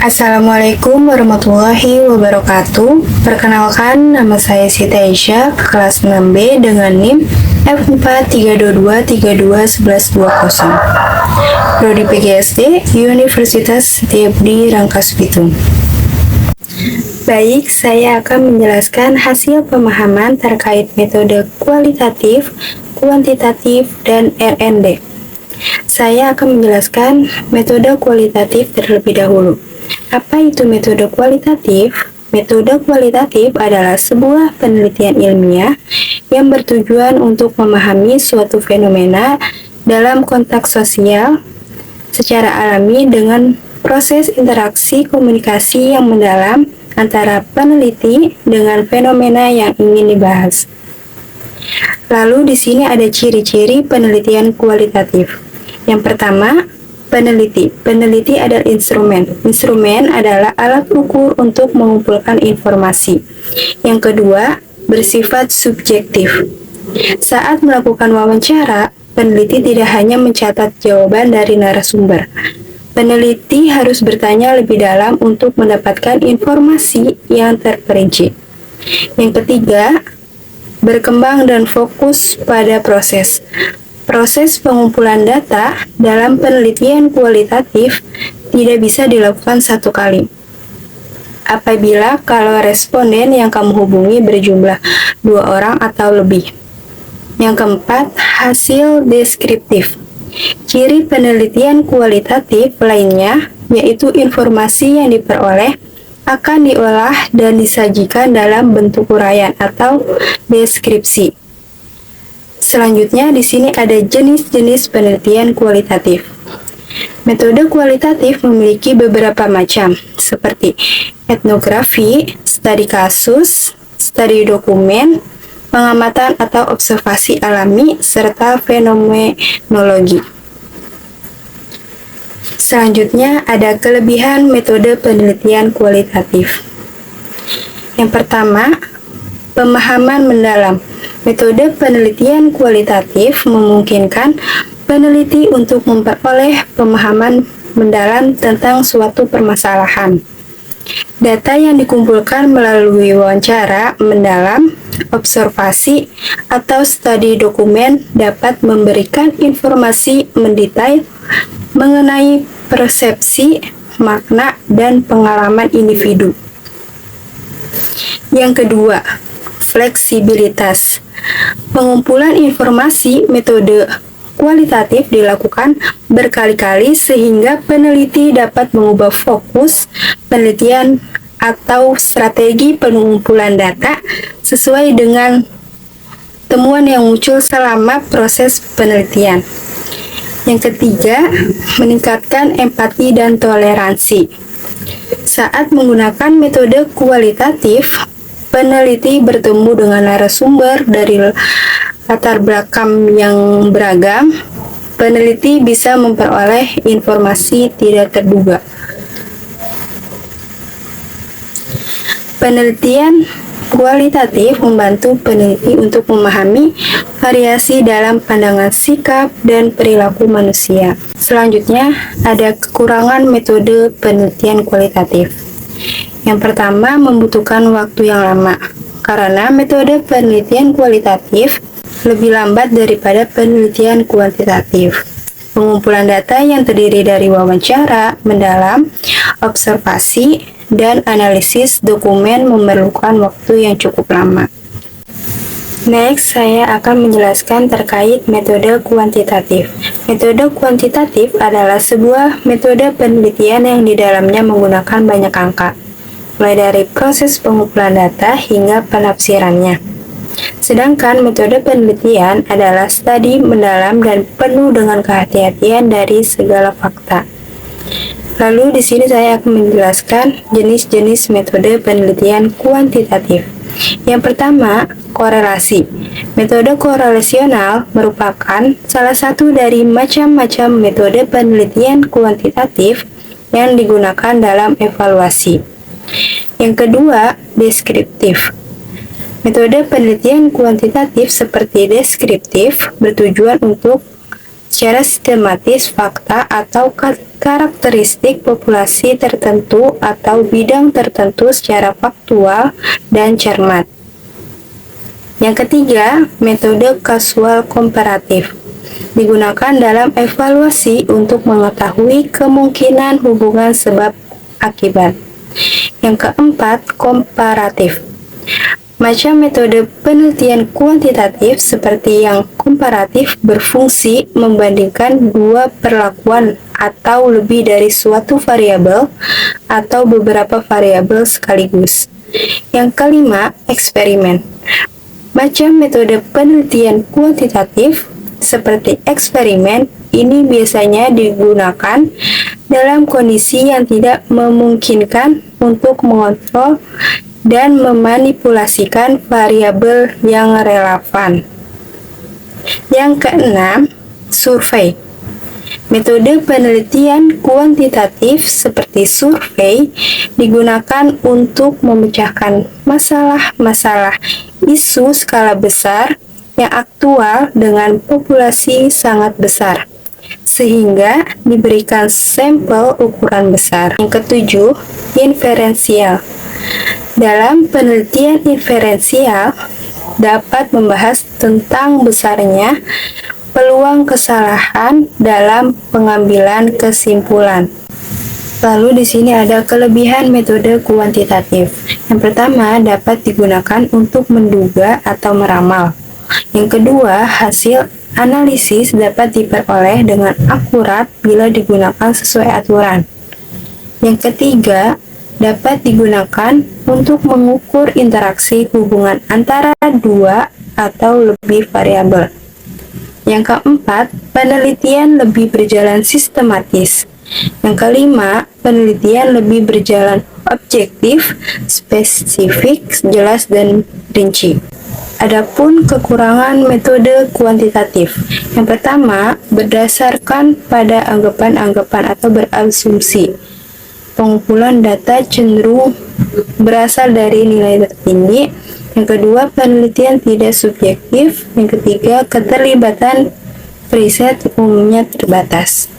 Assalamualaikum warahmatullahi wabarakatuh. Perkenalkan, nama saya Siti Aisyah, kelas 6B dengan NIM F4322321120. Prodi PGSD, Universitas Setiabudi Rangkas Bitung. Baik, saya akan menjelaskan hasil pemahaman terkait metode kualitatif, kuantitatif, dan R&D. Saya akan menjelaskan metode kualitatif terlebih dahulu. Apa itu metode kualitatif? Metode kualitatif adalah sebuah penelitian ilmiah yang bertujuan untuk memahami suatu fenomena dalam konteks sosial secara alami dengan proses interaksi komunikasi yang mendalam antara peneliti dengan fenomena yang ingin dibahas. Lalu di sini ada ciri-ciri penelitian kualitatif. Yang pertama, peneliti. Peneliti adalah instrumen. Instrumen adalah alat ukur untuk mengumpulkan informasi. Yang kedua, bersifat subjektif. Saat melakukan wawancara, peneliti tidak hanya mencatat jawaban dari narasumber. Peneliti harus bertanya lebih dalam untuk mendapatkan informasi yang terperinci. Yang ketiga, berkembang dan fokus pada proses. Proses pengumpulan data dalam penelitian kualitatif tidak bisa dilakukan satu kali. Apabila kalau responden yang kamu hubungi berjumlah 2 orang atau lebih. Yang keempat, hasil deskriptif. Ciri penelitian kualitatif lainnya yaitu informasi yang diperoleh akan diolah dan disajikan dalam bentuk uraian atau deskripsi. Selanjutnya di sini ada jenis-jenis penelitian kualitatif. Metode kualitatif memiliki beberapa macam, seperti etnografi, studi kasus, studi dokumen, pengamatan atau observasi alami, serta fenomenologi. Selanjutnya ada kelebihan metode penelitian kualitatif. Yang pertama, pemahaman mendalam. Metode penelitian kualitatif memungkinkan peneliti untuk memperoleh pemahaman mendalam tentang suatu permasalahan. Data yang dikumpulkan melalui wawancara mendalam, observasi, atau studi dokumen dapat memberikan informasi mendetail mengenai persepsi, makna, dan pengalaman individu. Yang kedua, fleksibilitas. Pengumpulan informasi metode kualitatif dilakukan berkali-kali sehingga peneliti dapat mengubah fokus penelitian atau strategi pengumpulan data sesuai dengan temuan yang muncul selama proses penelitian. Yang ketiga, meningkatkan empati dan toleransi. Saat menggunakan metode kualitatif, peneliti bertemu dengan narasumber dari latar belakang yang beragam. Peneliti bisa memperoleh informasi tidak terduga. Penelitian kualitatif membantu peneliti untuk memahami variasi dalam pandangan sikap dan perilaku manusia. Selanjutnya, ada kekurangan metode penelitian kualitatif. Yang pertama, membutuhkan waktu yang lama, karena metode penelitian kualitatif lebih lambat daripada penelitian kuantitatif. Pengumpulan data yang terdiri dari wawancara mendalam, observasi, dan analisis dokumen memerlukan waktu yang cukup lama. Next, saya akan menjelaskan terkait metode kuantitatif. Metode kuantitatif adalah sebuah metode penelitian yang di dalamnya menggunakan banyak angka, mulai dari proses pengumpulan data hingga penafsirannya. Sedangkan metode penelitian adalah studi mendalam dan penuh dengan kehati-hatian dari segala fakta. Lalu di sini saya akan menjelaskan jenis-jenis metode penelitian kuantitatif. Yang pertama, korelasi. Metode korelasional merupakan salah satu dari macam-macam metode penelitian kuantitatif yang digunakan dalam evaluasi. Yang kedua, deskriptif. Metode penelitian kuantitatif seperti deskriptif bertujuan untuk secara sistematis fakta atau karakteristik populasi tertentu atau bidang tertentu secara faktual dan cermat. Yang ketiga, metode kausal komparatif digunakan dalam evaluasi untuk mengetahui kemungkinan hubungan sebab akibat. Yang keempat, komparatif. Macam metode penelitian kuantitatif seperti yang komparatif berfungsi membandingkan dua perlakuan atau lebih dari suatu variabel atau beberapa variabel sekaligus. Yang kelima, eksperimen. Macam metode penelitian kuantitatif seperti eksperimen ini biasanya digunakan dalam kondisi yang tidak memungkinkan untuk mengontrol dan memanipulasikan variabel yang relevan. Yang keenam, survei. Metode penelitian kuantitatif seperti survei digunakan untuk memecahkan masalah-masalah isu skala besar yang aktual dengan populasi sangat besar, sehingga diberikan sampel ukuran besar. Yang ketujuh, inferensial. Dalam penelitian inferensial dapat membahas tentang besarnya peluang kesalahan dalam pengambilan kesimpulan. Lalu di sini ada kelebihan metode kuantitatif. Yang pertama, dapat digunakan untuk menduga atau meramal. Yang kedua, hasil analisis dapat diperoleh dengan akurat bila digunakan sesuai aturan. Yang ketiga, dapat digunakan untuk mengukur interaksi hubungan antara dua atau lebih variabel. Yang keempat, penelitian lebih berjalan sistematis. Yang kelima, penelitian lebih berjalan objektif, spesifik, jelas, dan rinci. Adapun kekurangan metode kuantitatif. Yang pertama, berdasarkan pada anggapan-anggapan atau berasumsi. Pengumpulan data cenderung berasal dari nilai tertinggi. Yang kedua, penelitian tidak subjektif. Yang ketiga, keterlibatan riset umumnya terbatas.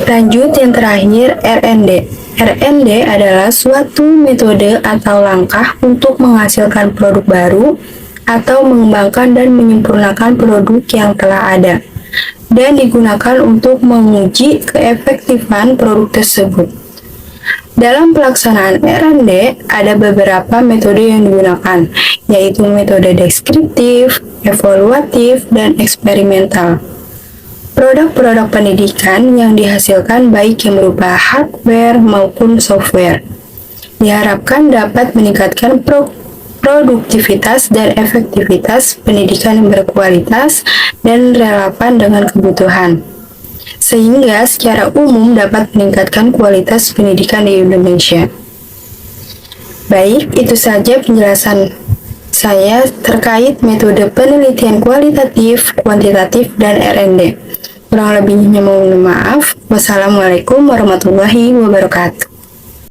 Lanjut yang terakhir, R&D. R&D adalah suatu metode atau langkah untuk menghasilkan produk baru atau mengembangkan dan menyempurnakan produk yang telah ada dan digunakan untuk menguji keefektifan produk tersebut. Dalam pelaksanaan R&D, ada beberapa metode yang digunakan, yaitu metode deskriptif, evaluatif, dan eksperimental. Produk-produk pendidikan yang dihasilkan baik yang berupa hardware maupun software diharapkan dapat meningkatkan produktivitas dan efektivitas pendidikan yang berkualitas dan relevan dengan kebutuhan, sehingga secara umum dapat meningkatkan kualitas pendidikan di Indonesia. Baik, itu saja penjelasan saya terkait metode penelitian kualitatif, kuantitatif, dan R&D. Kurang lebihnya mohon maaf. Wassalamualaikum warahmatullahi wabarakatuh.